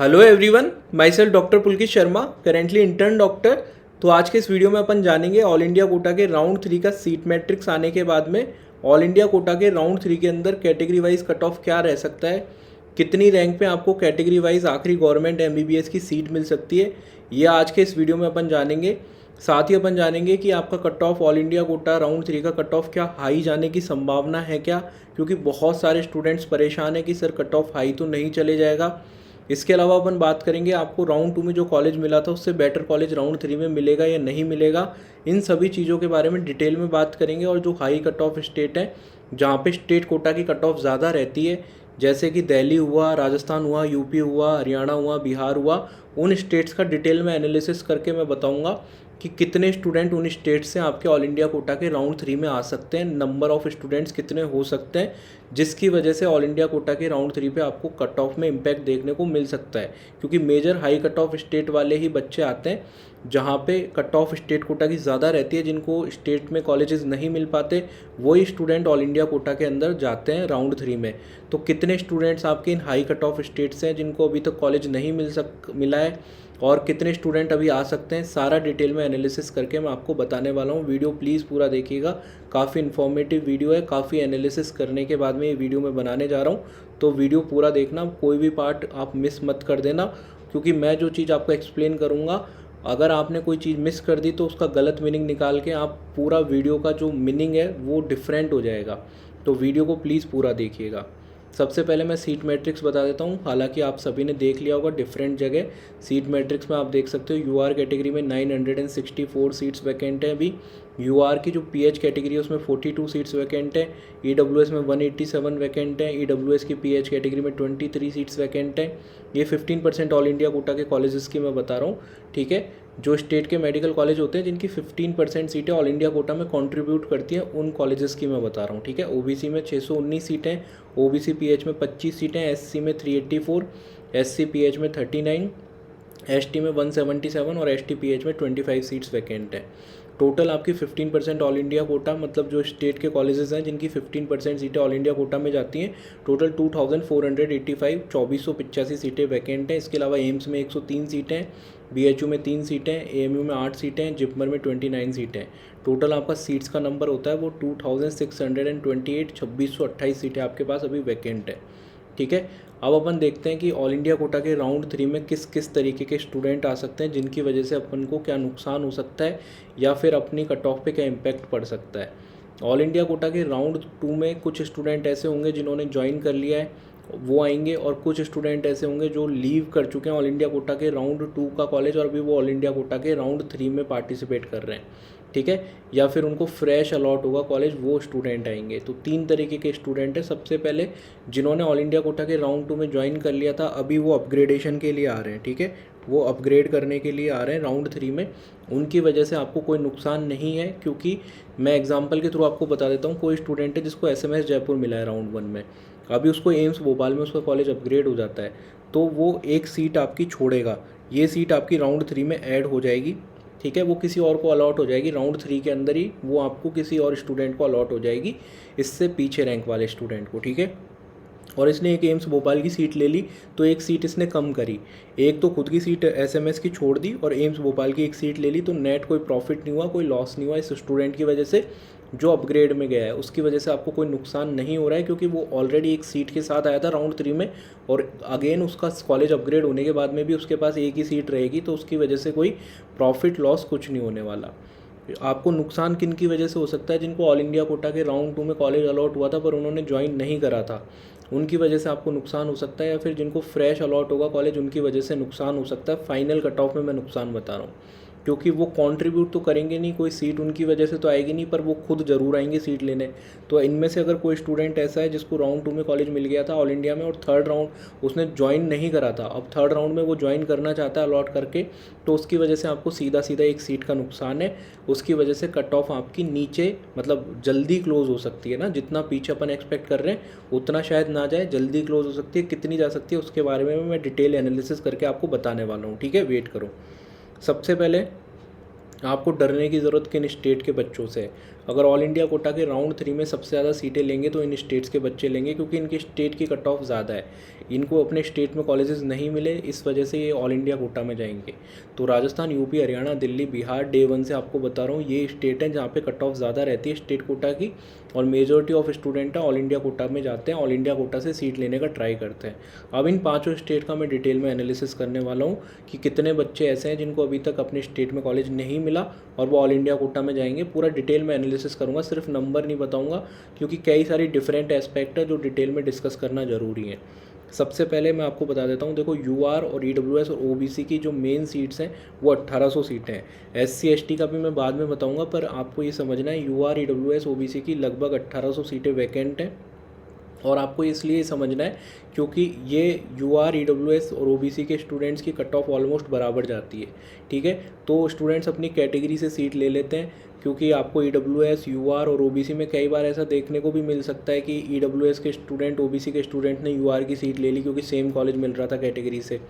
Hello everyone, my self doctor Pulkit Sharma, currently intern doctor. तो आज के इस वीडियो में अपन जानेंगे ऑल इंडिया कोटा के राउंड 3 का सीट मैट्रिक्स आने के बाद में ऑल इंडिया कोटा के राउंड 3 के अंदर कैटेगरी वाइज कट ऑफ क्या रह सकता है, कितनी रैंक पे आपको कैटेगरी वाइज आखिरी गवर्नमेंट एमबीबीएस की सीट मिल सकती है, ये आज के इस वीडियो में अपन जानेंगे। साथ ही अपन जानेंगे कि आपका cut off all India quota round 3 का कट ऑफ क्या हाई जाने की संभावना है क्या, क्योंकि बहुत सारे स्टूडेंट्स परेशान हैं कि सर कट ऑफ हाई तो नहीं चले जाएगा। इसके अलावा अपन बात करेंगे आपको राउंड 2 में जो कॉलेज मिला था उससे बेटर कॉलेज राउंड 3 में मिलेगा या नहीं मिलेगा। इन सभी चीज़ों के बारे में डिटेल में बात करेंगे। और जो हाई कट ऑफ स्टेट है, जहाँ पे स्टेट कोटा की कट ऑफ ज़्यादा रहती है, जैसे कि दिल्ली हुआ, राजस्थान हुआ, यूपी हुआ, हरियाणा हुआ, बिहार हुआ, उन स्टेट्स का डिटेल में एनालिसिस करके मैं बताऊँगा कि कितने स्टूडेंट उन स्टेट से आपके ऑल इंडिया कोटा के राउंड 3 में आ सकते हैं, नंबर ऑफ़ स्टूडेंट्स कितने हो सकते हैं, जिसकी वजह से ऑल इंडिया कोटा के राउंड 3 पे आपको कट ऑफ में इम्पैक्ट देखने को मिल सकता है। क्योंकि major high cut off state वाले ही बच्चे आते हैं, जहाँ पे कट ऑफ स्टेट कोटा की ज़्यादा रहती है, जिनको स्टेट में कॉलेजेस नहीं मिल पाते, वही स्टूडेंट ऑल इंडिया कोटा के अंदर जाते हैं राउंड 3 में। तो कितने स्टूडेंट्स आपके इन हाई कट ऑफ स्टेट्स हैं जिनको अभी तक कॉलेज नहीं मिला है, और कितने स्टूडेंट अभी आ सकते हैं, सारा डिटेल में एनालिसिस करके मैं आपको बताने वाला हूँ। वीडियो प्लीज़ पूरा देखिएगा, काफ़ी इन्फॉर्मेटिव वीडियो है, काफ़ी एनालिसिस करने के बाद में ये वीडियो मैं बनाने जा रहा हूँ। तो वीडियो पूरा देखना, कोई भी पार्ट आप मिस मत कर देना, क्योंकि मैं जो चीज़ आपको एक्सप्लेन करूँगा, अगर आपने कोई चीज़ मिस कर दी तो उसका गलत मीनिंग निकाल के आप पूरा वीडियो का जो मीनिंग है वो डिफरेंट हो जाएगा। तो वीडियो को प्लीज़ पूरा देखिएगा। सबसे पहले मैं सीट मैट्रिक्स बता देता हूँ। हालांकि आप सभी ने देख लिया होगा डिफरेंट जगह। सीट मैट्रिक्स में आप देख सकते हो यूआर कैटेगरी में 964 सीट्स वैकेंट हैं अभी। यूआर की जो पीएच कैटेगरी है उसमें 42 सीट्स वैकेंट हैं। ईडब्ल्यूएस में 187 वैकेंट हैं। ईडब्ल्यूएस की पीएच कैटेगरी में 23 सीट्स वैकेंट हैं। ये 15% ऑल इंडिया कोटा के कॉलेजेस की मैं बता रहा हूँ, ठीक है। जो स्टेट के मेडिकल कॉलेज होते हैं जिनकी 15% सीटें ऑल इंडिया कोटा में कंट्रीब्यूट करती हैं, उन कॉलेजेस की मैं बता रहा हूँ, ठीक है। ओबीसी में 619 सीटें, ओबीसी पीएच में 25 सीटें, एससी में 384, एससी पीएच में 39, एसटी में 177 और एसटी पीएच में 25 सीट्स वैकेंट है। टोटल आपकी 15% ऑल इंडिया कोटा, मतलब जो स्टेट के कॉलेजेस हैं जिनकी 15% सीटें ऑल इंडिया कोटा में जाती हैं, टोटल 2485 2485 सीटें वैकेंट हैं। इसके अलावा एम्स में 103 सीटें, बीएचयू में 3 सीटें, एएमयू में 8 सीटें, जिपमर में 29 सीटें। टोटल आपका सीट्स का नंबर होता है वो 2628, 2628 सीटें आपके पास अभी वैकेंट है, ठीक है। अब अपन देखते हैं कि ऑल इंडिया कोटा के राउंड 3 में किस किस तरीके के स्टूडेंट आ सकते हैं, जिनकी वजह से अपन को क्या नुकसान हो सकता है या फिर अपनी कट ऑफ पे क्या इम्पैक्ट पड़ सकता है। ऑल इंडिया कोटा के राउंड 2 में कुछ स्टूडेंट ऐसे होंगे जिन्होंने ज्वाइन कर लिया है, वो आएंगे, और कुछ स्टूडेंट ऐसे होंगे जो लीव कर चुके हैं ऑल इंडिया कोटा के राउंड 2 का कॉलेज, और अभी वो ऑल इंडिया कोटा के राउंड 3 में पार्टिसिपेट कर रहे हैं, ठीक है। या फिर उनको फ्रेश अलॉट होगा कॉलेज, वो स्टूडेंट आएंगे। तो 3 तरीके के स्टूडेंट हैं। सबसे पहले जिन्होंने ऑल इंडिया कोटा के राउंड 2 में ज्वाइन कर लिया था, अभी वो अपग्रेडेशन के लिए आ रहे हैं, ठीक है। वो अपग्रेड करने के लिए आ रहे हैं राउंड 3 में। उनकी वजह से आपको कोई नुकसान नहीं है, क्योंकि मैं एग्जांपल के थ्रू आपको बता देता हूँ। कोई स्टूडेंट है जिसको एसएमएस जयपुर मिला है राउंड 1 में, अभी उसको एम्स भोपाल में उसका कॉलेज अपग्रेड हो जाता है, तो वो एक सीट आपकी छोड़ेगा। ये सीट आपकी राउंड 3 में ऐड हो जाएगी, ठीक है। वो किसी और को अलॉट हो जाएगी राउंड 3 के अंदर ही, वो आपको किसी और स्टूडेंट को अलॉट हो जाएगी, इससे पीछे रैंक वाले स्टूडेंट को, ठीक है। और इसने एक एम्स भोपाल की सीट ले ली तो एक सीट इसने कम करी। एक तो खुद की सीट एसएमएस की छोड़ दी और एम्स भोपाल की एक सीट ले ली, तो नेट कोई प्रॉफिट नहीं हुआ, कोई लॉस नहीं हुआ इस स्टूडेंट की वजह से। जो अपग्रेड में गया है उसकी वजह से आपको कोई नुकसान नहीं हो रहा है, क्योंकि वो ऑलरेडी एक सीट के साथ आया था राउंड 3 में, और अगेन उसका कॉलेज अपग्रेड होने के बाद में भी उसके पास एक ही सीट रहेगी, तो उसकी वजह से कोई प्रॉफिट लॉस कुछ नहीं होने वाला। आपको नुकसान किन की वजह से हो सकता है, जिनको ऑल इंडिया कोटा के राउंड 2 में कॉलेज अलॉट हुआ था पर उन्होंने ज्वाइन नहीं करा था, उनकी वजह से आपको नुकसान हो सकता है। या फिर जिनको फ्रेश अलॉट होगा कॉलेज, उनकी वजह से नुकसान हो सकता है। फाइनल कट ऑफ में मैं नुकसान बता रहा हूँ, क्योंकि वो कंट्रीब्यूट तो करेंगे नहीं, कोई सीट उनकी वजह से तो आएगी नहीं, पर वो खुद ज़रूर आएंगे सीट लेने। तो इनमें से अगर कोई स्टूडेंट ऐसा है जिसको राउंड 2 में कॉलेज मिल गया था ऑल इंडिया में, और थर्ड राउंड उसने ज्वाइन नहीं करा था, अब थर्ड राउंड में वो ज्वाइन करना चाहता है अलॉट करके, तो उसकी वजह से आपको सीधा सीधा एक सीट का नुकसान है। उसकी वजह से कट ऑफ आपकी नीचे, मतलब जल्दी क्लोज हो सकती है ना, जितना पीछे अपन एक्सपेक्ट कर रहे हैं उतना शायद ना जाए, जल्दी क्लोज हो सकती है। कितनी जा सकती है उसके बारे में मैं डिटेल एनालिसिस करके आपको बताने वाला हूँ, ठीक है। वेट करो। सबसे पहले आपको डरने की ज़रूरत किन स्टेट के बच्चों से है। अगर ऑल इंडिया कोटा के राउंड 3 में सबसे ज़्यादा सीटें लेंगे तो इन स्टेट्स के बच्चे लेंगे, क्योंकि इनके स्टेट की कट ऑफ ज़्यादा है। इनको अपने स्टेट में कॉलेजेस नहीं मिले, इस वजह से ये ऑल इंडिया कोटा में जाएंगे। तो राजस्थान, यूपी, हरियाणा, दिल्ली, बिहार, डे 1 से आपको बता रहा हूँ ये स्टेट हैं जहाँ पे कट ऑफ ज़्यादा रहती है स्टेट कोटा की, और majority of student all India quota में जाते हैं, ऑल इंडिया कोटा से सीट लेने का ट्राई करते हैं। अब इन पांचों स्टेट का मैं डिटेल में एनालिसिस करने वाला हूँ कि कितने बच्चे ऐसे हैं जिनको अभी तक अपने स्टेट में कॉलेज नहीं मिला और वो ऑल इंडिया कोटा में जाएंगे। पूरा डिटेल में एनालिसिस करूँगा, सिर्फ नंबर नहीं बताऊँगा, क्योंकि कई सारी डिफरेंट एस्पेक्ट है जो डिटेल में डिस्कस करना ज़रूरी है। सबसे पहले मैं आपको बता देता हूँ, देखो यूआर और ईडब्ल्यूएस और ओबीसी की जो मेन सीट्स हैं वो 1800 सीटें हैं। एससी एसटी का भी मैं बाद में बताऊँगा, पर आपको ये समझना है यूआर, ईडब्ल्यूएस, ओबीसी की लगभग 1800 सीटें वैकेंट हैं। और आपको इसलिए समझना है क्योंकि ये यूआर, ईडब्ल्यूएस और ओबीसी के स्टूडेंट्स की कट ऑफ ऑलमोस्ट बराबर जाती है, ठीक है। तो स्टूडेंट्स अपनी कैटेगरी से सीट ले लेते हैं, क्योंकि आपको ईडब्ल्यूएस, यूआर और ओबीसी में कई बार ऐसा देखने को भी मिल सकता है कि ईडब्ल्यूएस के स्टूडेंट ओबीसी के स्टूडेंट ने यूआर की सीट ले ली, क्योंकि सेम कॉलेज मिल रहा था कैटेगरी से,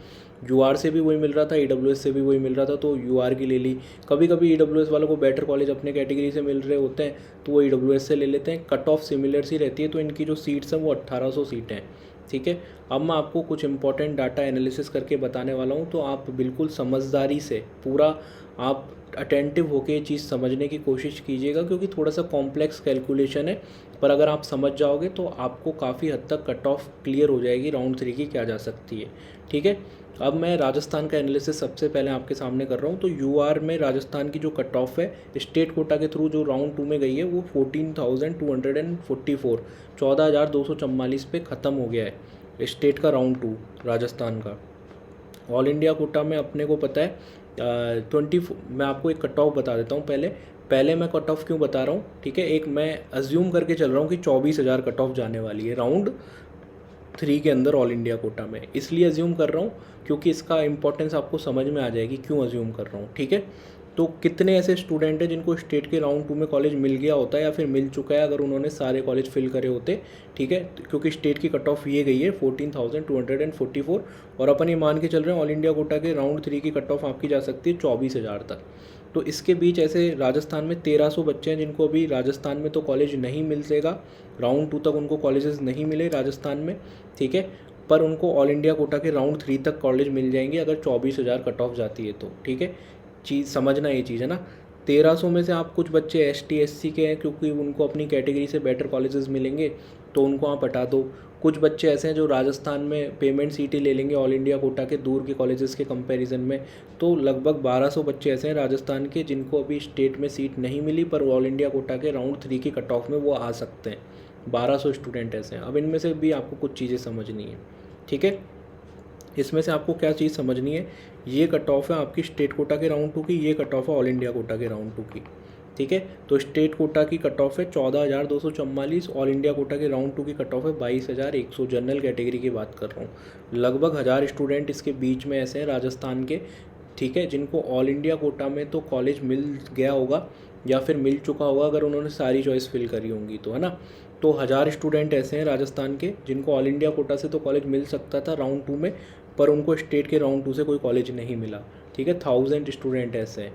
यूआर से भी वही मिल रहा था, ईडब्ल्यूएस से भी वही मिल रहा था, तो यूआर की ले ली। कभी कभी ईडब्ल्यूएस वालों को बेटर कॉलेज अपने कैटेगरी से मिल रहे होते हैं तो वो ईडब्ल्यूएस से ले लेते हैं। कट ऑफ सिमिलर सी रहती है, तो इनकी जो सीट्स हैं वो 1800 सीटें हैं, ठीक है। अब मैं आपको कुछ इंपॉर्टेंट डाटा एनालिसिस करके बताने वाला हूँ, तो आप बिल्कुल समझदारी से पूरा आप अटेंटिव होकर ये चीज़ समझने की कोशिश कीजिएगा, क्योंकि थोड़ा सा कॉम्प्लेक्स कैलकुलेशन है, पर अगर आप समझ जाओगे तो आपको काफ़ी हद तक कट ऑफ क्लियर हो जाएगी राउंड 3 की क्या जा सकती है, ठीक है। अब मैं राजस्थान का एनालिसिस सबसे पहले आपके सामने कर रहा हूँ। तो यूआर में राजस्थान की जो कट ऑफ है स्टेट कोटा के थ्रू जो राउंड 2 में गई है वो 14,244 14,244 पे ख़त्म हो गया है स्टेट का राउंड 2 राजस्थान का। ऑल इंडिया कोटा में अपने को पता है 20। मैं आपको एक कट ऑफ बता देता हूँ पहले मैं कट ऑफ क्यों बता रहा हूँ, ठीक है। एक मैं अज्यूम करके चल रहा हूँ कि 24,000 कट ऑफ जाने वाली है राउंड 3 के अंदर ऑल इंडिया कोटा में। इसलिए अज्यूम कर रहा हूँ क्योंकि इसका इंपॉर्टेंस आपको समझ में आ जाएगी क्यों अज्यूम कर रहा हूँ, ठीक है। तो कितने ऐसे स्टूडेंट हैं जिनको स्टेट के राउंड 2 में कॉलेज मिल गया होता है या फिर मिल चुका है अगर उन्होंने सारे कॉलेज फिल करे होते, ठीक है। क्योंकि स्टेट की कट ऑफ ये गई है 14,244, और अपन ये मान के चल रहे हैं ऑल इंडिया कोटा के राउंड 3 की कट ऑफ आपकी जा सकती है 24,000 तक। तो इसके बीच ऐसे राजस्थान में 1300 बच्चे हैं जिनको अभी राजस्थान में तो कॉलेज नहीं मिलेगा, राउंड 2 तक उनको कॉलेजेस नहीं मिले राजस्थान में, ठीक है। पर उनको ऑल इंडिया कोटा के राउंड 3 तक कॉलेज मिल जाएंगे अगर 24,000 कट ऑफ जाती है तो, ठीक है। चीज़ समझना ये चीज़ है ना। 1300 में से आप कुछ बच्चे एसटी एससी के हैं क्योंकि उनको अपनी कैटेगरी से बेटर कॉलेजेस मिलेंगे तो उनको आप हटा दो। कुछ बच्चे ऐसे हैं जो राजस्थान में पेमेंट सीटें ले लेंगे ऑल इंडिया कोटा के दूर के कॉलेजेस के कंपैरिजन में। तो लगभग 1200 बच्चे ऐसे हैं राजस्थान के जिनको अभी स्टेट में सीट नहीं मिली पर ऑल इंडिया कोटा के राउंड 3 की कट ऑफ में वो आ सकते हैं। 1200 स्टूडेंट ऐसे हैं। अब इनमें से भी आपको कुछ चीज़ें समझनी है, ठीक है। इसमें से आपको क्या चीज़ समझनी है, ये कट ऑफ है आपकी स्टेट कोटा के राउंड 2 की, ये कट ऑफ है ऑल इंडिया कोटा के राउंड 2 की, ठीक है। तो स्टेट कोटा की कट ऑफ है 14,244, ऑल इंडिया कोटा के राउंड 2 की कट ऑफ है 22,100। जनरल कैटेगरी की बात कर रहा हूँ। लगभग 1000 स्टूडेंट इसके बीच में ऐसे हैं राजस्थान के, ठीक है, जिनको ऑल इंडिया कोटा में तो कॉलेज मिल गया होगा या फिर मिल चुका होगा अगर उन्होंने सारी चॉइस फिल करी होंगी तो, है ना। तो 1000 स्टूडेंट ऐसे हैं राजस्थान के जिनको ऑल इंडिया कोटा से तो कॉलेज मिल सकता था राउंड 2 में, पर उनको स्टेट के राउंड 2 से कोई कॉलेज नहीं मिला, ठीक है। 1000 स्टूडेंट ऐसे हैं।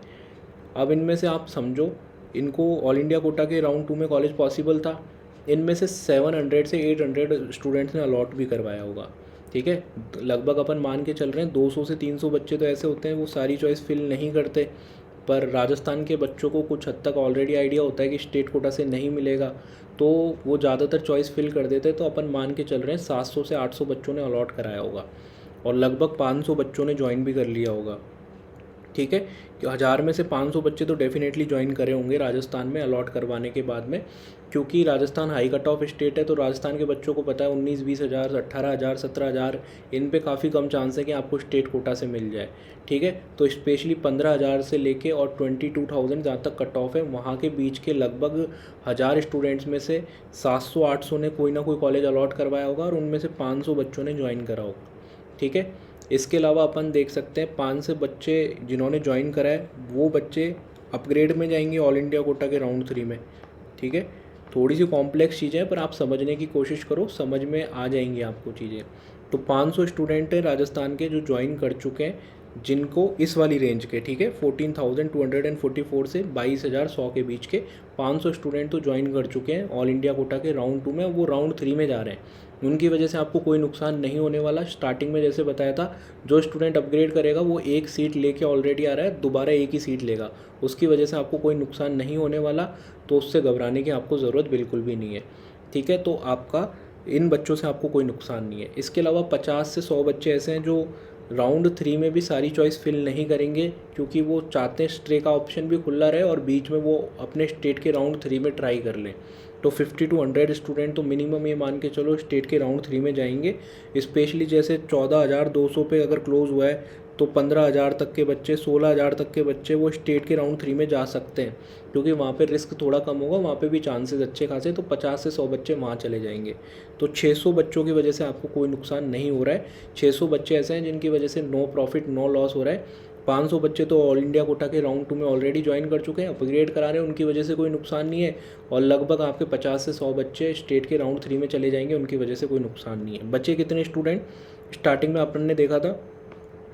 अब इनमें से आप समझो इनको ऑल इंडिया कोटा के राउंड 2 में कॉलेज पॉसिबल था, इनमें से 700 से 800 स्टूडेंट्स ने अलॉट भी करवाया होगा, ठीक है। लगभग अपन मान के चल रहे हैं 200 से 300 बच्चे तो ऐसे होते हैं वो सारी चॉइस फिल नहीं करते, पर राजस्थान के बच्चों को कुछ हद तक ऑलरेडी आइडिया होता है कि स्टेट कोटा से नहीं मिलेगा तो वो ज़्यादातर चॉइस फिल कर देते हैं। तो अपन मान के चल रहे हैं 700 से 800 बच्चों ने अलॉट कराया होगा और लगभग 500 बच्चों ने ज्वाइन भी कर लिया होगा, ठीक है। कि 1000 में से 500 बच्चे तो डेफिनेटली ज्वाइन करे होंगे राजस्थान में अलॉट करवाने के बाद में, क्योंकि Rajasthan high cut off state है। तो राजस्थान के बच्चों को पता है 19-20 हज़ार, 18,000, 17,000 इन पे काफ़ी कम चांस है कि आपको स्टेट कोटा से मिल जाए, ठीक है। तो स्पेशली 15,000 से लेके और 22,000 जहाँ तक कट ऑफ है वहाँ के बीच के लगभग 1000 स्टूडेंट्स में से 700-800 ने कोई ना कोई कॉलेज अलॉट करवाया होगा और उनमें से 500 बच्चों ने ज्वाइन करा होगा, ठीक है। इसके अलावा अपन देख सकते हैं 5 से बच्चे जिन्होंने ज्वाइन करा है वो बच्चे अपग्रेड में जाएंगे ऑल इंडिया कोटा के राउंड 3 में, ठीक है। थोड़ी सी कॉम्प्लेक्स चीज़ें हैं पर आप समझने की कोशिश करो, समझ में आ जाएंगी आपको चीज़ें। तो 500 स्टूडेंट हैं राजस्थान के जो ज्वाइन कर चुके हैं जिनको इस वाली रेंज के, ठीक है, 14,244 से 22,100 के बीच के 500 स्टूडेंट तो ज्वाइन कर चुके हैं ऑल इंडिया कोटा के राउंड 2 में, वो राउंड 3 में जा रहे हैं। उनकी वजह से आपको कोई नुकसान नहीं होने वाला। स्टार्टिंग में जैसे बताया था, जो स्टूडेंट अपग्रेड करेगा वो एक सीट लेके ऑलरेडी आ रहा है, दोबारा एक ही सीट लेगा, उसकी वजह से आपको कोई नुकसान नहीं होने वाला, तो उससे घबराने की आपको ज़रूरत बिल्कुल भी नहीं है, ठीक है। तो आपका इन बच्चों से आपको कोई नुकसान नहीं है। इसके अलावा 50 से 100 बच्चे ऐसे हैं जो राउंड 3 में भी सारी चॉइस फिल नहीं करेंगे, क्योंकि वो चाहते हैं स्ट्रे का ऑप्शन भी खुला रहे और बीच में वो अपने स्टेट के राउंड 3 में ट्राई कर लें। तो 50 to 100 स्टूडेंट तो मिनिमम ये मान के चलो स्टेट के राउंड 3 में जाएंगे। स्पेशली जैसे 14,200 पे अगर क्लोज हुआ है तो 15,000 तक के बच्चे, 16,000 तक के बच्चे वो स्टेट के राउंड 3 में जा सकते हैं, क्योंकि वहाँ पे रिस्क थोड़ा कम होगा, वहाँ पे भी चांसेस अच्छे खासे, तो 50 से 100 बच्चे वहाँ चले जाएंगे। तो 600 बच्चों की वजह से आपको कोई नुकसान नहीं हो रहा है। 600 बच्चे ऐसे हैं जिनकी वजह से नो प्रॉफिट नो लॉस हो रहा है। 500 बच्चे तो ऑल इंडिया कोटा के राउंड 2 में ऑलरेडी ज्वाइन कर चुके हैं, अपग्रेड करा रहे हैं, उनकी वजह से कोई नुकसान नहीं है। और लगभग आपके 50 से 100 बच्चे स्टेट के राउंड 3 में चले जाएंगे, उनकी वजह से कोई नुकसान नहीं है। बच्चे कितने स्टूडेंट, स्टार्टिंग में अपन ने देखा था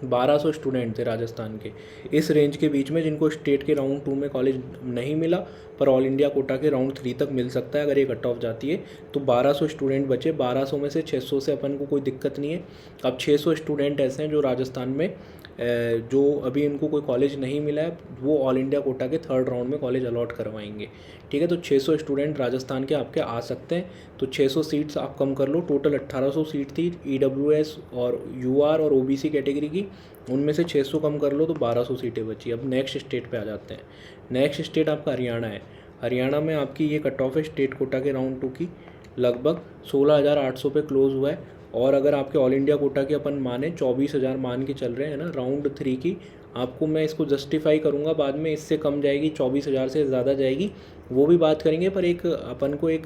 1200 स्टूडेंट थे राजस्थान के, इस रेंज के बीच में, जिनको स्टेट के राउंड 2 में कॉलेज नहीं मिला पर ऑल इंडिया कोटा के राउंड 3 तक मिल सकता है अगर ये कट ऑफ जाती है। तो 1200 स्टूडेंट बचे, 1200 में से 600 से अपन को कोई दिक्कत नहीं है। अब 600 स्टूडेंट ऐसे हैं जो राजस्थान में जो अभी इनको कोई कॉलेज नहीं मिला है, वो ऑल इंडिया कोटा के 3rd राउंड में कॉलेज अलॉट करवाएंगे, ठीक है। तो 600 स्टूडेंट राजस्थान के आपके आ सकते हैं। तो 600 सीट्स आप कम कर लो, टोटल 1800 सीट थी EWS और UR और OBC कैटेगरी की, उनमें से 600 कम कर लो तो 1200 सीटें बची। अब नेक्स्ट स्टेट पे आ जाते हैं। नेक्स्ट स्टेट आपका हरियाणा है। हरियाणा में आपकी ये कट ऑफ है स्टेट कोटा के राउंड 2 की, लगभग 16,800 पे क्लोज हुआ है। और अगर आपके ऑल इंडिया कोटा की अपन माने 24,000 मान के चल रहे हैं ना राउंड 3 की, आपको मैं इसको जस्टिफाई करूँगा बाद में, इससे कम जाएगी, 24,000 से ज़्यादा जाएगी, वो भी बात करेंगे। पर एक अपन को एक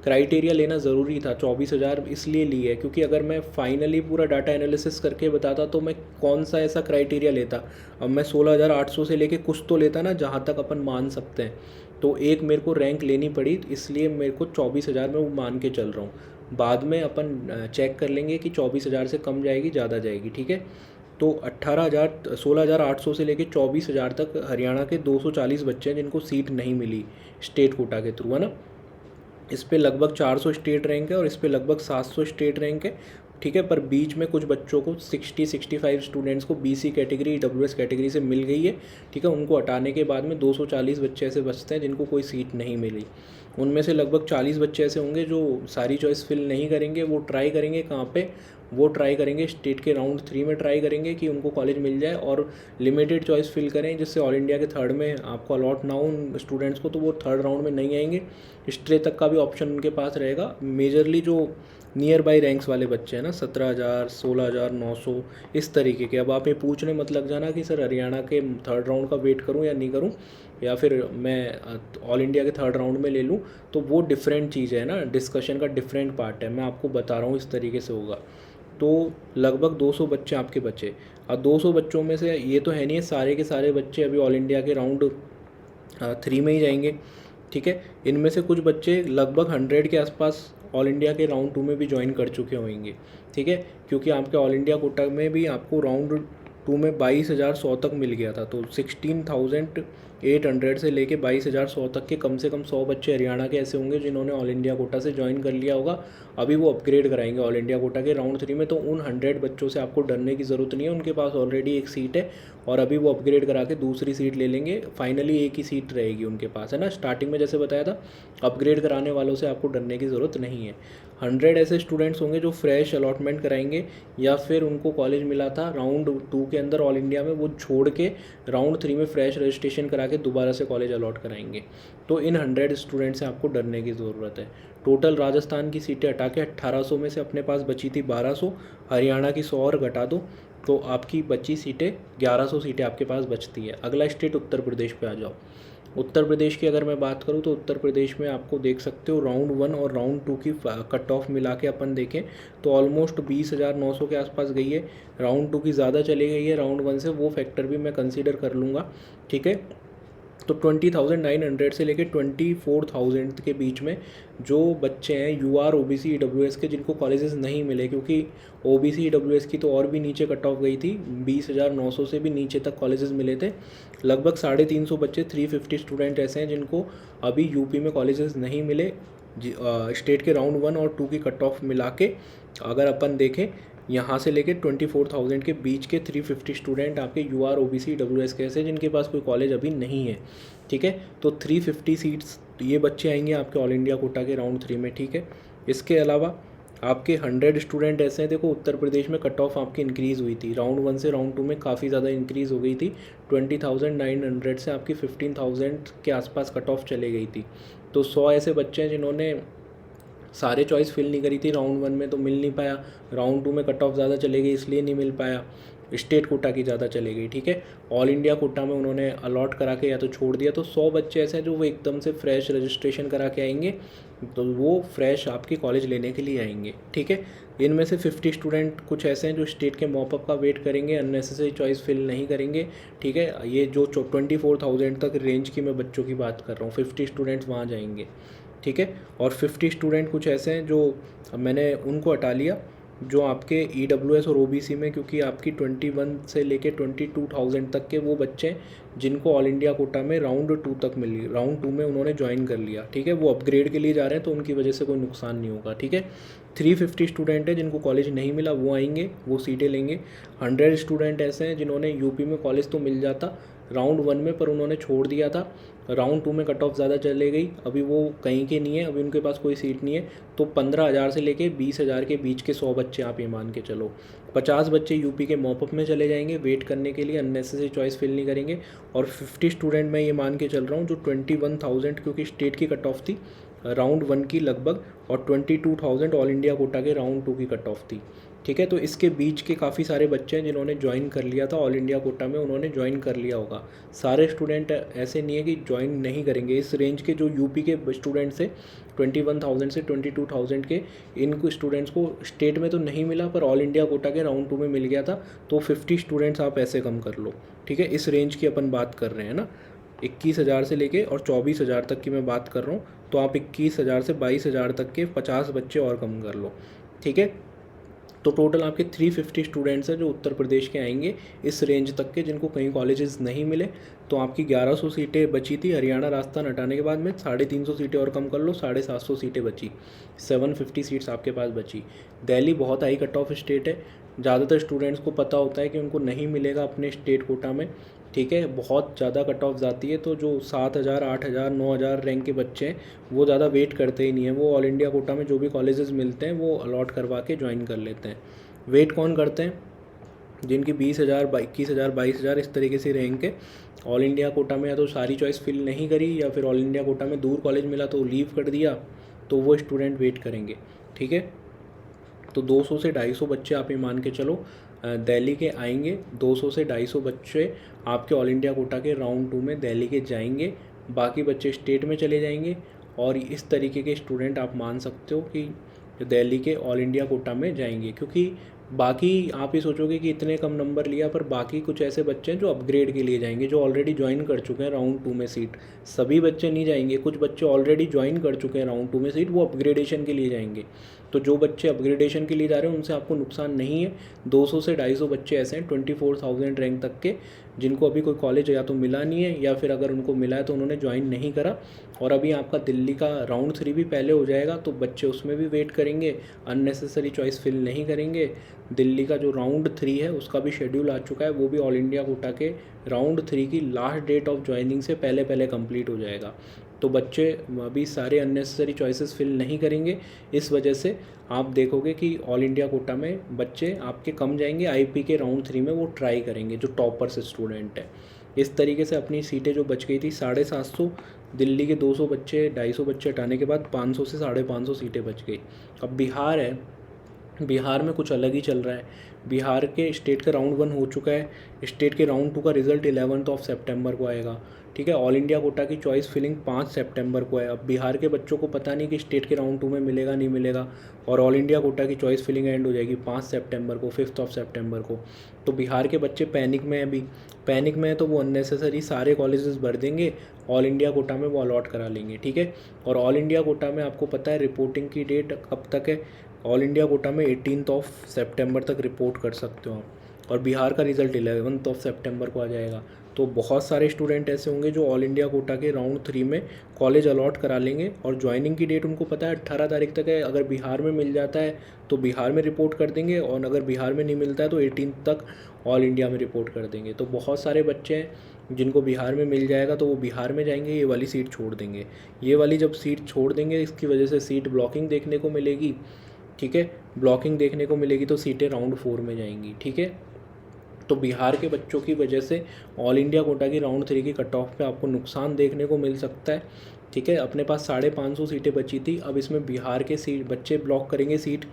क्राइटेरिया लेना ज़रूरी था। 24,000 इसलिए ली है क्योंकि अगर मैं फाइनली पूरा डाटा एनालिसिस करके बताता तो मैं कौन सा ऐसा क्राइटेरिया लेता। अब मैं 16,800 से लेके कुछ तो लेता ना जहाँ तक अपन मान सकते हैं, तो एक मेरे को रैंक लेनी पड़ी, इसलिए मेरे को 24,000 में वो मान के चल रहा हूँ। बाद में अपन चेक कर लेंगे कि 24,000 से कम जाएगी ज़्यादा जाएगी, ठीक है। तो 16,800 से लेके 24,000 तक हरियाणा के 240 बच्चे हैं जिनको सीट नहीं मिली स्टेट कोटा के थ्रू, है ना। इस पे लगभग 400 स्टेट रैंक है और इस पे लगभग 700 स्टेट रैंक है, ठीक है। पर बीच में कुछ बच्चों को 65 स्टूडेंट्स को BC कैटेगरी EWS कैटेगरी से मिल गई है, ठीक है। उनको हटाने के बाद में 240 बच्चे ऐसे बचते हैं जिनको कोई सीट नहीं मिली। उनमें से लगभग 40 बच्चे ऐसे होंगे जो सारी चॉइस फिल नहीं करेंगे। वो ट्राई करेंगे कहाँ पे, वो ट्राई करेंगे स्टेट के राउंड 3 में ट्राई करेंगे कि उनको कॉलेज मिल जाए, और लिमिटेड चॉइस फिल करें जिससे ऑल इंडिया के 3rd में आपको अलॉट ना हो उन स्टूडेंट्स को, तो वो 3rd राउंड में नहीं आएंगे। स्ट्रे तक का भी ऑप्शन उनके पास रहेगा। मेजरली जो नियर बाई रैंक्स वाले बच्चे हैं ना, 17,000 16,900 इस तरीके के। अब आप ये पूछने मत लग जाना कि सर हरियाणा के 3rd राउंड का वेट करूं या नहीं करूं, या फिर मैं ऑल इंडिया के 3rd राउंड में ले लूं, तो वो डिफरेंट चीज़ है ना, डिस्कशन का डिफरेंट पार्ट है। मैं आपको बता रहा हूँ इस तरीके से होगा। तो लगभग 200 बच्चे आपके बचे। अब 200 बच्चों में से ये तो है नहीं है सारे के सारे बच्चे अभी ऑल इंडिया के राउंड 3 में ही जाएंगे, ठीक है। इनमें से कुछ बच्चे लगभग 100 के आसपास ऑल इंडिया के राउंड 2 में भी ज्वाइन कर चुके होंगे, ठीक है। क्योंकि आपके ऑल इंडिया कोटा में भी आपको राउंड 2 में 22,100 तक मिल गया था, तो 16,800 से लेके 22,100 तक के कम से कम 100 बच्चे हरियाणा के ऐसे होंगे जिन्होंने ऑल इंडिया कोटा से ज्वाइन कर लिया होगा। अभी वो अपग्रेड कराएंगे ऑल इंडिया कोटा के राउंड 3 में, तो उन 100 बच्चों से आपको डरने की ज़रूरत नहीं है। उनके पास ऑलरेडी एक सीट है और अभी वो अपग्रेड करा के दूसरी सीट ले लेंगे। फाइनली एक ही सीट रहेगी उनके पास, है ना। स्टार्टिंग में जैसे बताया था, अपग्रेड कराने वालों से आपको डरने की ज़रूरत नहीं है। 100 ऐसे स्टूडेंट्स होंगे जो फ्रेश अलॉटमेंट कराएंगे, या फिर उनको कॉलेज मिला था राउंड 2 के अंदर ऑल इंडिया में, वो छोड़ के राउंड 3 में फ्रेश रजिस्ट्रेशन करा के दोबारा से कॉलेज अलॉट कराएंगे। तो इन 100 स्टूडेंट से आपको डरने की ज़रूरत है। टोटल राजस्थान की सीटें हटा के 1800 में से अपने पास बची थी 1200, हरियाणा की 100 और घटा दो तो आपकी बची सीटें 1100 सीटें आपके पास बचती है। अगला स्टेट उत्तर प्रदेश पे आ जाओ। उत्तर प्रदेश की अगर मैं बात करूं तो उत्तर प्रदेश में आपको देख सकते हो राउंड 1 और राउंड 2 की कट ऑफ मिला के अपन देखें तो ऑलमोस्ट 20,900 के आसपास गई है। राउंड 2 की ज़्यादा चली गई है राउंड 1 से, वो फैक्टर भी मैं कंसीडर कर लूँगा, ठीक है। तो 20,900 से लेके 24,000 के बीच में जो बच्चे हैं UR OBC EWS के जिनको कॉलेजेस नहीं मिले, क्योंकि OBC EWS की तो और भी नीचे कट ऑफ गई थी, 20,900 से भी नीचे तक कॉलेजेस मिले थे। लगभग 350 बच्चे 350 स्टूडेंट ऐसे हैं जिनको अभी यूपी में कॉलेजेस नहीं मिले। स्टेट के राउंड 1 और 2 की कट ऑफ मिला के अगर अपन देखें यहाँ से लेके 24,000 के बीच के 350 स्टूडेंट आपके UR OBC EWS के ऐसे जिनके पास कोई कॉलेज अभी नहीं है। ठीक है, तो 350 सीट्स ये बच्चे आएंगे आपके ऑल इंडिया कोटा के राउंड 3 में। ठीक है, इसके अलावा आपके 100 स्टूडेंट ऐसे हैं, देखो उत्तर प्रदेश में कट ऑफ आपकी इंक्रीज़ हुई थी, राउंड 1 से राउंड 2 में काफ़ी ज़्यादा इंक्रीज़ हो गई थी। 20,900 से आपकी 15,000 के आसपास कट ऑफ चले गई थी। तो 100 ऐसे बच्चे हैं जिन्होंने सारे चॉइस फिल नहीं करी थी, राउंड 1 में तो मिल नहीं पाया, राउंड 2 में कट ऑफ ज़्यादा चले गई इसलिए नहीं मिल पाया, स्टेट कोटा की ज़्यादा चले गई। ठीक है, ऑल इंडिया कोटा में उन्होंने अलॉट करा के या तो छोड़ दिया। तो 100 बच्चे ऐसे हैं जो वो एकदम से फ्रेश रजिस्ट्रेशन करा के आएंगे, तो वो फ्रेश आपकी कॉलेज लेने के लिए आएंगे। ठीक है, इनमें से 50 स्टूडेंट कुछ ऐसे हैं जो स्टेट के मॉपअप का वेट करेंगे, अननेसेसरी चॉइस फिल नहीं करेंगे। ठीक है, ये जो 24,000 तक रेंज की मैं बच्चों की बात कर रहा हूँ, 50 स्टूडेंट्स वहाँ जाएंगे। ठीक है, और 50 स्टूडेंट कुछ ऐसे हैं जो मैंने उनको हटा लिया जो आपके EWS और OBC में, क्योंकि आपकी 21 से लेके 22,000 तक के वो बच्चे हैं जिनको ऑल इंडिया कोटा में राउंड 2 तक मिली, राउंड 2 में उन्होंने ज्वाइन कर लिया। ठीक है, वो अपग्रेड के लिए जा रहे हैं तो उनकी वजह से कोई नुकसान नहीं होगा। ठीक है, 350 स्टूडेंट है जिनको कॉलेज नहीं मिला, वो आएंगे, वो सीटें लेंगे। 100 स्टूडेंट ऐसे हैं जिन्होंने यूपी में कॉलेज तो मिल जाता राउंड 1 में, पर उन्होंने छोड़ दिया था, राउंड 2 में कट ऑफ ज़्यादा चले गई, अभी वो कहीं के नहीं है, अभी उनके पास कोई सीट नहीं है। तो 15,000 से लेके 20,000 के बीच के 100 बच्चे आप ये मान के चलो। 50 बच्चे यूपी के मॉपअप में चले जाएंगे वेट करने के लिए, अननेसेसरी चॉइस फिल नहीं करेंगे। और 50 स्टूडेंट मैं ये मान के चल रहा हूँ जो 21,000, क्योंकि स्टेट की कट ऑफ थी राउंड 1 की लगभग, और 22,000 ऑल इंडिया कोटा के राउंड 2 की कट ऑफ थी। ठीक है, तो इसके बीच के काफ़ी सारे बच्चे हैं जिन्होंने ज्वाइन कर लिया था ऑल इंडिया कोटा में, उन्होंने ज्वाइन कर लिया होगा। सारे स्टूडेंट ऐसे नहीं है कि ज्वाइन नहीं करेंगे। इस रेंज के जो यूपी के स्टूडेंट्स हैं 21,000 से 22,000 के, इनको स्टूडेंट्स को स्टेट में तो नहीं मिला पर ऑल इंडिया कोटा के राउंड 2 में मिल गया था। तो 50 स्टूडेंट्स आप ऐसे कम कर लो। ठीक है, इस रेंज की अपन बात कर रहे हैं ना, 21,000 से लेके और 24,000 तक की मैं बात कर रहा हूँ। तो आप 21,000 से 22,000 तक के 50 बच्चे और कम कर लो। ठीक है, तो टोटल आपके 350 स्टूडेंट्स हैं जो उत्तर प्रदेश के आएंगे इस रेंज तक के, जिनको कहीं कॉलेजेस नहीं मिले। तो आपकी 1100 सीटें बची थी, हरियाणा राजस्थान हटाने के बाद में 350 सीटें और कम कर लो, 750 सीटें बची, 750 सीट्स आपके पास बची। दिल्ली बहुत हाई कट ऑफ स्टेट है, ज़्यादातर स्टूडेंट्स को पता होता है कि उनको नहीं मिलेगा अपने स्टेट कोटा में। ठीक है, बहुत ज़्यादा कट ऑफ जाती है, तो जो 7,000 8,000 9,000 रैंक के बच्चे हैं वो ज़्यादा वेट करते ही नहीं है, वो ऑल इंडिया कोटा में जो भी कॉलेजेस मिलते हैं वो अलॉट करवा के ज्वाइन कर लेते हैं। वेट कौन करते हैं? जिनकी 20,000 21,000 22,000 इस तरीके से रैंक है, ऑल इंडिया कोटा में या तो सारी चॉइस फिल नहीं करी, या फिर ऑल इंडिया कोटा में दूर कॉलेज मिला तो लीव कर दिया, तो वो स्टूडेंट वेट करेंगे। ठीक है, तो 200 से 250 बच्चे आप ये मान के चलो दिल्ली के आएंगे, 200 से 250 बच्चे आपके ऑल इंडिया कोटा के राउंड 2 में दिल्ली के जाएंगे, बाकी बच्चे स्टेट में चले जाएंगे। और इस तरीके के स्टूडेंट आप मान सकते हो कि दिल्ली के ऑल इंडिया कोटा में जाएंगे, क्योंकि बाकी आप ही सोचोगे कि इतने कम नंबर लिया, पर बाकी कुछ ऐसे बच्चे हैं जो अपग्रेड के लिए जाएंगे, जो ऑलरेडी ज्वाइन कर चुके हैं राउंड 2 में सीट। सभी बच्चे नहीं जाएंगे, कुछ बच्चे ऑलरेडी ज्वाइन कर चुके हैं राउंड 2 में सीट, वो अपग्रेडेशन के लिए जाएंगे। तो जो बच्चे अपग्रेडेशन के लिए जा रहे हैं उनसे आपको नुकसान नहीं है। 200 से 250 बच्चे ऐसे हैं 24,000 रैंक तक के, जिनको अभी कोई कॉलेज या तो मिला नहीं है, या फिर अगर उनको मिला है तो उन्होंने ज्वाइन नहीं करा। और अभी आपका दिल्ली का राउंड 3 भी पहले हो जाएगा, तो बच्चे उसमें भी वेट करेंगे, अननेसेसरी चॉइस फिल नहीं करेंगे। दिल्ली का जो राउंड 3 है उसका भी शेड्यूल आ चुका है, वो भी ऑल इंडिया कोटा के राउंड 3 की लास्ट डेट ऑफ ज्वाइनिंग से पहले पहले कंप्लीट हो जाएगा। तो बच्चे अभी सारे अननेसेसरी चॉइसेस फिल नहीं करेंगे, इस वजह से आप देखोगे कि ऑल इंडिया कोटा में बच्चे आपके कम जाएंगे। आईपी के राउंड 3 में वो ट्राई करेंगे जो टॉपर्स स्टूडेंट है। इस तरीके से अपनी सीटें जो बच गई थी 750, दिल्ली के 200 बच्चे 250 बच्चे हटाने के बाद 500 से 550 सीटें बच गई। अब बिहार है, बिहार में कुछ अलग ही चल रहा है। बिहार के स्टेट का राउंड 1 हो चुका है, स्टेट के राउंड 2 का रिजल्ट 11 सितंबर को आएगा। ठीक है, ऑल इंडिया कोटा की चॉइस फिलिंग 5 सितंबर को है। अब बिहार के बच्चों को पता नहीं कि स्टेट के राउंड 2 में मिलेगा नहीं मिलेगा, और ऑल इंडिया कोटा की चॉइस फिलिंग एंड हो जाएगी 5 सितंबर को, 5 सितंबर को। तो बिहार के बच्चे पैनिक में हैं, अभी पैनिक में है तो वो अननेसेसरी सारे कॉलेजेस भर देंगे, ऑल इंडिया कोटा में वो अलॉट करा लेंगे। ठीक है, और ऑल इंडिया कोटा में आपको पता है रिपोर्टिंग की डेट कब तक है। ऑल इंडिया कोटा में 18 सितंबर तक रिपोर्ट कर सकते हो आप, और बिहार का रिज़ल्ट 11 सितंबर को आ जाएगा। तो बहुत सारे स्टूडेंट ऐसे होंगे जो ऑल इंडिया कोटा के राउंड 3 में कॉलेज अलॉट करा लेंगे, और ज्वाइनिंग की डेट उनको पता है 18 तारीख तक है। अगर बिहार में मिल जाता है तो बिहार में रिपोर्ट कर देंगे, और अगर बिहार में नहीं मिलता है तो 18 तक ऑल इंडिया में रिपोर्ट कर देंगे। तो बहुत सारे बच्चे हैं जिनको बिहार में मिल जाएगा तो वो बिहार में जाएंगे, ये वाली सीट छोड़ देंगे। ये वाली जब सीट छोड़ देंगे इसकी वजह से सीट ब्लॉकिंग देखने को मिलेगी। ठीक है, ब्लॉकिंग देखने को मिलेगी तो सीटें राउंड 4 में जाएंगी। ठीक है, तो बिहार के बच्चों की वजह से ऑल इंडिया कोटा की राउंड 3 की कट ऑफ पे आपको नुकसान देखने को मिल सकता है। ठीक है, अपने पास 550 सीटें बची थी, अब इसमें बिहार के सीट बच्चे ब्लॉक करेंगे सीट।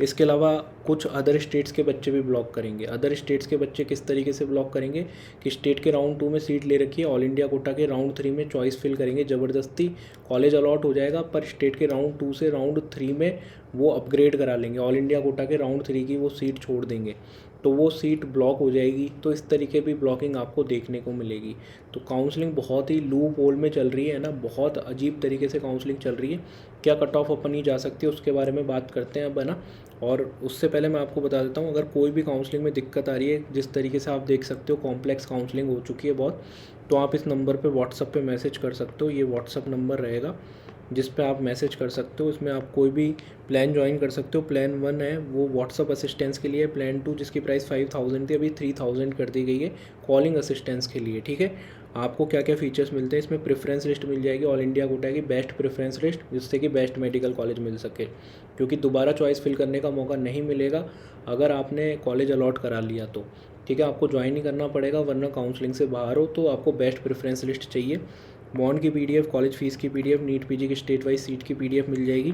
इसके अलावा कुछ अदर स्टेट्स के बच्चे भी ब्लॉक करेंगे। अदर स्टेट्स के बच्चे किस तरीके से ब्लॉक करेंगे कि स्टेट के राउंड 2 में सीट ले रखी है, ऑल इंडिया कोटा के राउंड 3 में चॉइस फिल करेंगे, ज़बरदस्ती कॉलेज अलॉट हो जाएगा, पर स्टेट के राउंड 2 से राउंड 3 में वो अपग्रेड करा लेंगे, ऑल इंडिया कोटा के राउंड 3 की वो सीट छोड़ देंगे, तो वो सीट ब्लॉक हो जाएगी। तो इस तरीके की ब्लॉकिंग आपको देखने को मिलेगी। तो काउंसलिंग बहुत ही लूप होल में चल रही है ना, बहुत अजीब तरीके से काउंसलिंग चल रही है। क्या कट ऑफ अपनी जा सकती है उसके बारे में बात करते हैं अब, है ना। और उससे पहले मैं आपको बता देता हूँ, अगर कोई भी काउंसलिंग में दिक्कत आ रही है, जिस तरीके से आप देख सकते हो कॉम्प्लेक्स काउंसलिंग हो चुकी है बहुत, तो आप इस नंबर पे व्हाट्सअप पे मैसेज कर सकते हो। ये व्हाट्सअप नंबर रहेगा जिस पे आप मैसेज कर सकते हो। इसमें आप कोई भी प्लान ज्वाइन कर सकते हो। प्लान 1 है वो व्हाट्सअप असिस्टेंस के लिए, प्लान 2 जिसकी प्राइस 5000 थी अभी 3000 कर दी गई है कॉलिंग असिस्टेंस के लिए। ठीक है, आपको क्या क्या फीचर्स मिलते हैं इसमें, प्रेफरेंस लिस्ट मिल जाएगी ऑल इंडिया कोटा की, बेस्ट प्रेफरेंस लिस्ट, जिससे कि बेस्ट मेडिकल कॉलेज मिल सके, क्योंकि दोबारा चॉइस फिल करने का मौका नहीं मिलेगा अगर आपने कॉलेज अलॉट करा लिया तो। ठीक है, आपको ज्वाइन ही करना पड़ेगा, वरना काउंसलिंग से बाहर हो तो आपको बेस्ट प्रेफरेंस लिस्ट चाहिए। बॉन्ड की पीडीएफ, कॉलेज फीस की पीडीएफ, नीट पीजी की स्टेट वाइज सीट की पीडीएफ मिल जाएगी।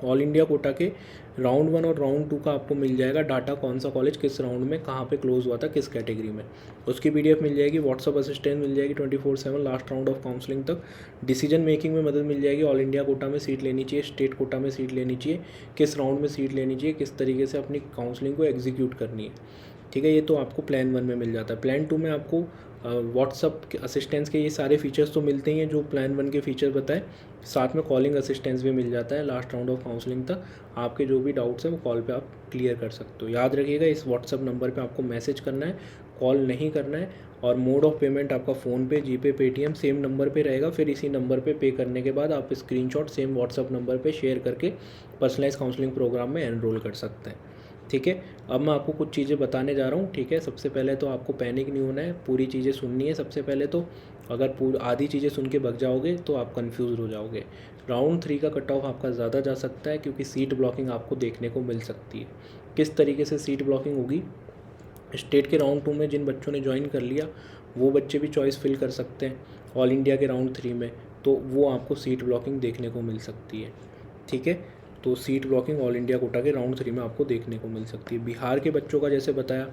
ऑल इंडिया कोटा के राउंड 1 और राउंड 2 का आपको मिल जाएगा डाटा, कौन सा कॉलेज किस राउंड में कहाँ पे क्लोज हुआ था, किस कैटेगरी में, उसकी पीडीएफ मिल जाएगी। व्हाट्सअप असिस्टेंट मिल जाएगी 24/7 लास्ट राउंड ऑफ काउंसलिंग तक। डिसीजन मेकिंग में मदद मिल जाएगी, ऑल इंडिया कोटा में सीट लेनी चाहिए, स्टेट कोटा में सीट लेनी चाहिए, किस राउंड में सीट लेनी चाहिए, किस तरीके से अपनी काउंसलिंग को एग्जीक्यूट करनी है। ठीक है, ये तो आपको प्लान 1 में मिल जाता है। प्लान 2 में आपको व्हाट्सअप के असिस्टेंस के ये सारे फीचर्स तो मिलते ही हैं जो प्लान 1 के फीचर्स बताए, साथ में कॉलिंग असिस्टेंस भी मिल जाता है लास्ट राउंड ऑफ काउंसलिंग तक। आपके जो भी डाउट्स हैं वो कॉल पे आप क्लियर कर सकते हो। याद रखिएगा, इस व्हाट्सअप नंबर पे आपको मैसेज करना है, कॉल नहीं करना है। और मोड ऑफ पेमेंट आपका फ़ोनपे, जीपे, पेटीएम सेम नंबर पे रहेगा। फिर इसी नंबर पे पे करने के बाद आप स्क्रीनशॉट सेम व्हाट्सअप नंबर पे शेयर करके पर्सनलाइज काउंसलिंग प्रोग्राम में एनरोल कर सकते हैं। ठीक है, अब मैं आपको कुछ चीज़ें बताने जा रहा हूँ। ठीक है, सबसे पहले तो आपको पैनिक नहीं होना है, पूरी चीज़ें सुननी है सबसे पहले तो। अगर आधी चीज़ें सुन के भग जाओगे तो आप कंफ्यूज हो जाओगे। राउंड 3 का कट ऑफ आपका ज़्यादा जा सकता है, क्योंकि सीट ब्लॉकिंग आपको देखने को मिल सकती है। किस तरीके से सीट ब्लॉकिंग होगी, स्टेट के राउंड 2 में जिन बच्चों ने ज्वाइन कर लिया वो बच्चे भी चॉइस फिल कर सकते हैं ऑल इंडिया के राउंड 3 में, तो वो आपको सीट ब्लॉकिंग देखने को मिल सकती है। ठीक है, तो seat blocking all India quota के राउंड 3 में आपको देखने को मिल सकती है। बिहार के बच्चों का जैसे बताया,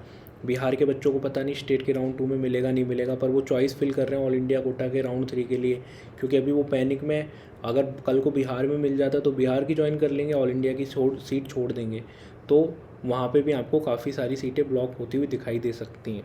बिहार के बच्चों को पता नहीं स्टेट के राउंड 2 में मिलेगा नहीं मिलेगा, पर वो चॉइस फिल कर रहे हैं ऑल इंडिया कोटा के राउंड 3 के लिए, क्योंकि अभी वो पैनिक में है। अगर कल को बिहार में मिल जाता तो बिहार की ज्वाइन कर लेंगे, ऑल इंडिया की सीट छोड़ देंगे, तो वहाँ पे भी आपको काफ़ी सारी सीटें ब्लॉक होती हुई दिखाई दे सकती हैं।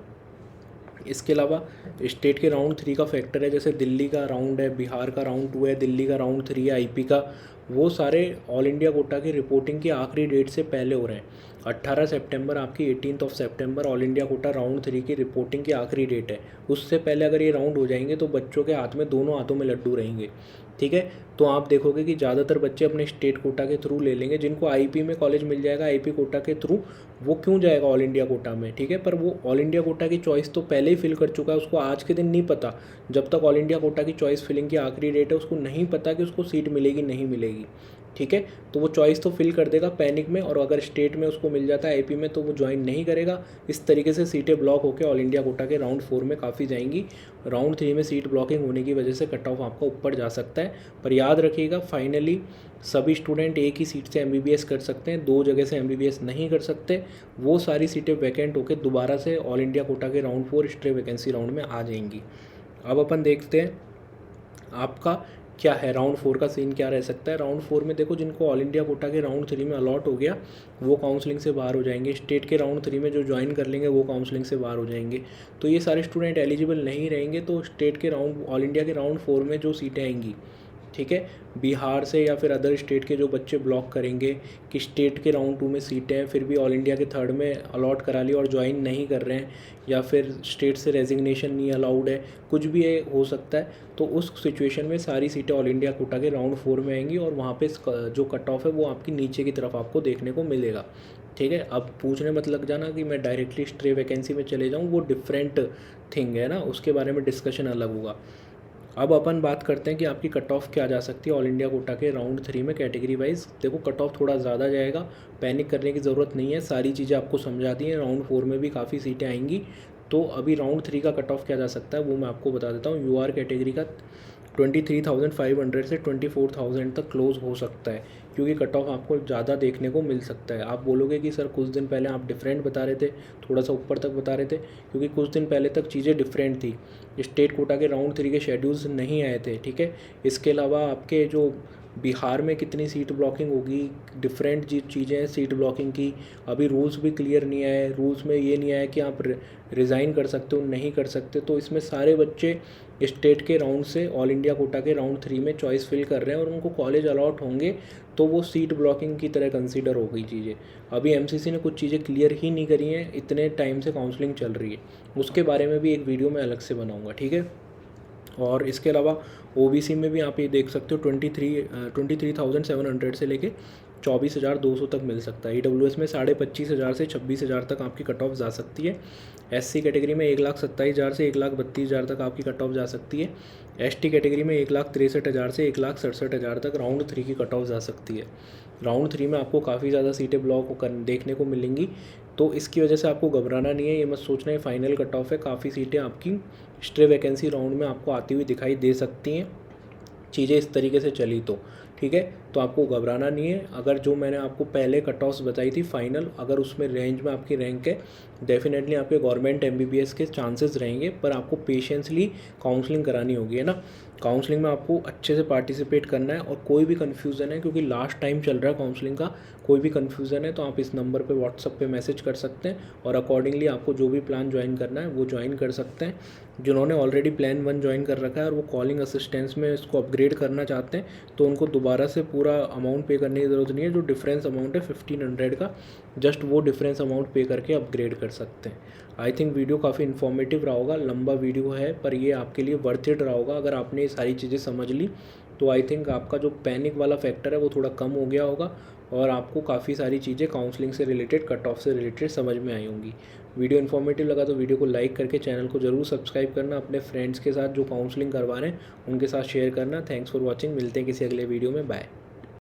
इसके अलावा स्टेट के राउंड 3 का फैक्टर है, जैसे दिल्ली का राउंड है, बिहार का राउंड 2 है, दिल्ली का राउंड 3 है, आईपी का, वो सारे ऑल इंडिया कोटा की रिपोर्टिंग की आखिरी डेट से पहले हो रहे हैं। 18 सितंबर आपकी 18 सितंबर ऑल इंडिया कोटा राउंड 3 की रिपोर्टिंग की आखिरी डेट है। उससे पहले अगर ये राउंड हो जाएंगे तो बच्चों के हाथ में, दोनों हाथों में लड्डू रहेंगे। ठीक है, तो आप देखोगे कि ज़्यादातर बच्चे अपने स्टेट कोटा के थ्रू ले लेंगे। जिनको आईपी में कॉलेज मिल जाएगा आईपी कोटा के थ्रू, वो क्यों जाएगा ऑल इंडिया कोटा में। ठीक है, पर वो ऑल इंडिया कोटा की चॉइस तो पहले ही फिल कर चुका है, उसको आज के दिन नहीं पता, जब तक ऑल इंडिया कोटा की चॉइस फिलिंग की आखिरी डेट है उसको नहीं पता कि उसको सीट मिलेगी नहीं मिलेगी। ठीक है। तो वो चॉइस तो फिल कर देगा पैनिक में, और अगर स्टेट में उसको मिल जाता है आईपी में तो वो ज्वाइन नहीं करेगा। इस तरीके से सीटें ब्लॉक होकर ऑल इंडिया कोटा के राउंड 4 में काफ़ी जाएंगी। राउंड 3 में सीट ब्लॉकिंग होने की वजह से कट ऑफ आपका ऊपर जा सकता है। पर याद रखिएगा, फाइनली सभी स्टूडेंट एक ही सीट से एमबीबीएस कर सकते हैं, 2 जगह से एमबीबीएस नहीं कर सकते। वो सारी सीटें वैकेंट होकर दोबारा से ऑल इंडिया कोटा के राउंड 4 स्ट्रे वैकेंसी राउंड में आ जाएंगी। अब अपन देखते हैं आपका क्या है राउंड 4 का सीन क्या रह सकता है। राउंड 4 में देखो, जिनको ऑल इंडिया कोटा के राउंड 3 में अलॉट हो गया वो काउंसलिंग से बाहर हो जाएंगे। स्टेट के राउंड 3 में जो ज्वाइन कर लेंगे वो काउंसलिंग से बाहर हो जाएंगे। तो ये सारे स्टूडेंट एलिजिबल नहीं रहेंगे। तो स्टेट के राउंड ऑल इंडिया के राउंड 4 में जो सीटें आएंगी, ठीक है, बिहार से या फिर अदर स्टेट के जो बच्चे ब्लॉक करेंगे कि स्टेट के राउंड 2 में सीटें हैं फिर भी ऑल इंडिया के 3rd में अलॉट करा ली और ज्वाइन नहीं कर रहे हैं, या फिर स्टेट से रेजिग्नेशन नहीं अलाउड है, कुछ भी हो सकता है। तो उस सिचुएशन में सारी सीटें ऑल इंडिया कोटा के राउंड 4 में आएंगी और वहाँ पे जो कट ऑफ है वो आपकी नीचे की तरफ आपको देखने को मिलेगा। ठीक है। अब पूछने मत लग जाना कि मैं डायरेक्टली स्ट्रे वैकेंसी में चले जाऊँ, वो डिफरेंट थिंग है ना, उसके बारे में डिस्कशन अलग होगा। अब अपन बात करते हैं कि आपकी कट ऑफ क्या जा सकती है ऑल इंडिया कोटा के राउंड 3 में कैटेगरी वाइज। देखो, कट ऑफ थोड़ा ज़्यादा जाएगा, पैनिक करने की ज़रूरत नहीं है, सारी चीज़ें आपको समझा दी हैं। राउंड 4 में भी काफ़ी सीटें आएंगी। तो अभी राउंड 3 का कट ऑफ क्या जा सकता है वो मैं आपको बता देता हूँ। यूआर कैटेगरी का 23,500 से 24,000 तक क्लोज हो सकता है, क्योंकि कट ऑफ आपको ज़्यादा देखने को मिल सकता है। आप बोलोगे कि सर कुछ दिन पहले आप डिफरेंट बता रहे थे, थोड़ा सा ऊपर तक बता रहे थे, क्योंकि कुछ दिन पहले तक चीज़ें डिफरेंट थी। स्टेट कोटा के राउंड 3 के शेड्यूल्स नहीं आए थे, ठीक है। इसके अलावा आपके जो बिहार में कितनी सीट ब्लॉकिंग होगी, डिफरेंट चीज़ें हैं सीट ब्लॉकिंग की। अभी रूल्स भी क्लियर नहीं आए, रूल्स में ये नहीं आया कि आप रिज़ाइन कर सकते हो, नहीं कर सकते। तो इसमें सारे बच्चे स्टेट के राउंड से ऑल इंडिया कोटा के राउंड 3 में चॉइस फिल कर रहे हैं और उनको कॉलेज अलॉट होंगे, तो वो सीट ब्लॉकिंग की तरह कंसीडर हो गई चीज़ें। अभी एमसीसी ने कुछ चीज़ें क्लियर ही नहीं करी हैं, इतने टाइम से काउंसलिंग चल रही है, उसके बारे में भी एक वीडियो मैं अलग से बनाऊँगा, ठीक है। और इसके अलावा ओबीसी में भी आप ये देख सकते हो 23,700 से लेके 24,200 तक मिल सकता है। ईडब्ल्यूएस में 25,500 से 26,000 तक आपकी कट ऑफ जा सकती है। एससी कैटेगरी में 1,27,000 से 1,32,000 तक आपकी कट ऑफ जा सकती है। एसटी कैटेगरी में 1,63,000 से 1,67,000 तक राउंड 3 की कट ऑफ जा सकती है। राउंड 3 में आपको काफ़ी ज़्यादा सीटें ब्लॉक देखने को मिलेंगी, तो इसकी वजह से आपको घबराना नहीं है, ये मत सोचना है फाइनल कट ऑफ है। काफ़ी सीटें आपकी स्ट्रे वैकेंसी राउंड में आपको आती हुई दिखाई दे सकती हैं, चीज़ें इस तरीके से चली तो, ठीक है। तो आपको घबराना नहीं है। अगर जो मैंने आपको पहले कट ऑफ्स बताई थी फाइनल, अगर उसमें रेंज में आपकी रैंक है, डेफिनेटली आपके गवर्नमेंट एमबीबीएस के चांसेस रहेंगे। पर आपको पेशेंसली काउंसलिंग करानी होगी, है ना। काउंसलिंग में आपको अच्छे से पार्टिसिपेट करना है, और कोई भी कन्फ्यूज़न है, क्योंकि लास्ट टाइम चल रहा है काउंसलिंग का, कोई भी कन्फ्यूज़न है तो आप इस नंबर पे व्हाट्सअप पे मैसेज कर सकते हैं, और अकॉर्डिंगली आपको जो भी प्लान ज्वाइन करना है वो ज्वाइन कर सकते हैं। जिन्होंने ऑलरेडी प्लान 1 ज्वाइन कर रखा है और वो कॉलिंग असिस्टेंस में इसको अपग्रेड करना चाहते हैं, तो उनको दोबारा से पूरा अमाउंट पे करने की ज़रूरत नहीं है। जो डिफरेंस अमाउंट है 1500 का, जस्ट वो डिफरेंस अमाउंट पे करके अपग्रेड कर सकते हैं। आई थिंक वीडियो काफ़ी इन्फॉर्मेटिव रहा होगा, लंबा वीडियो है पर ये आपके लिए वर्थ इट रहा होगा। अगर आपने ये सारी चीज़ें समझ ली तो आई थिंक आपका जो पैनिक वाला फैक्टर है वो थोड़ा कम हो गया होगा, और आपको काफ़ी सारी चीज़ें काउंसलिंग से रिलेटेड, कट ऑफ से रिलेटेड समझ में आई होंगी। वीडियो इन्फॉर्मेटिव लगा तो वीडियो को लाइक करके चैनल को ज़रूर सब्सक्राइब करना, अपने फ्रेंड्स के साथ जो काउंसलिंग करवा रहे हैं उनके साथ शेयर करना। थैंक्स फॉर वॉचिंग, मिलते हैं किसी अगले वीडियो में, बाय।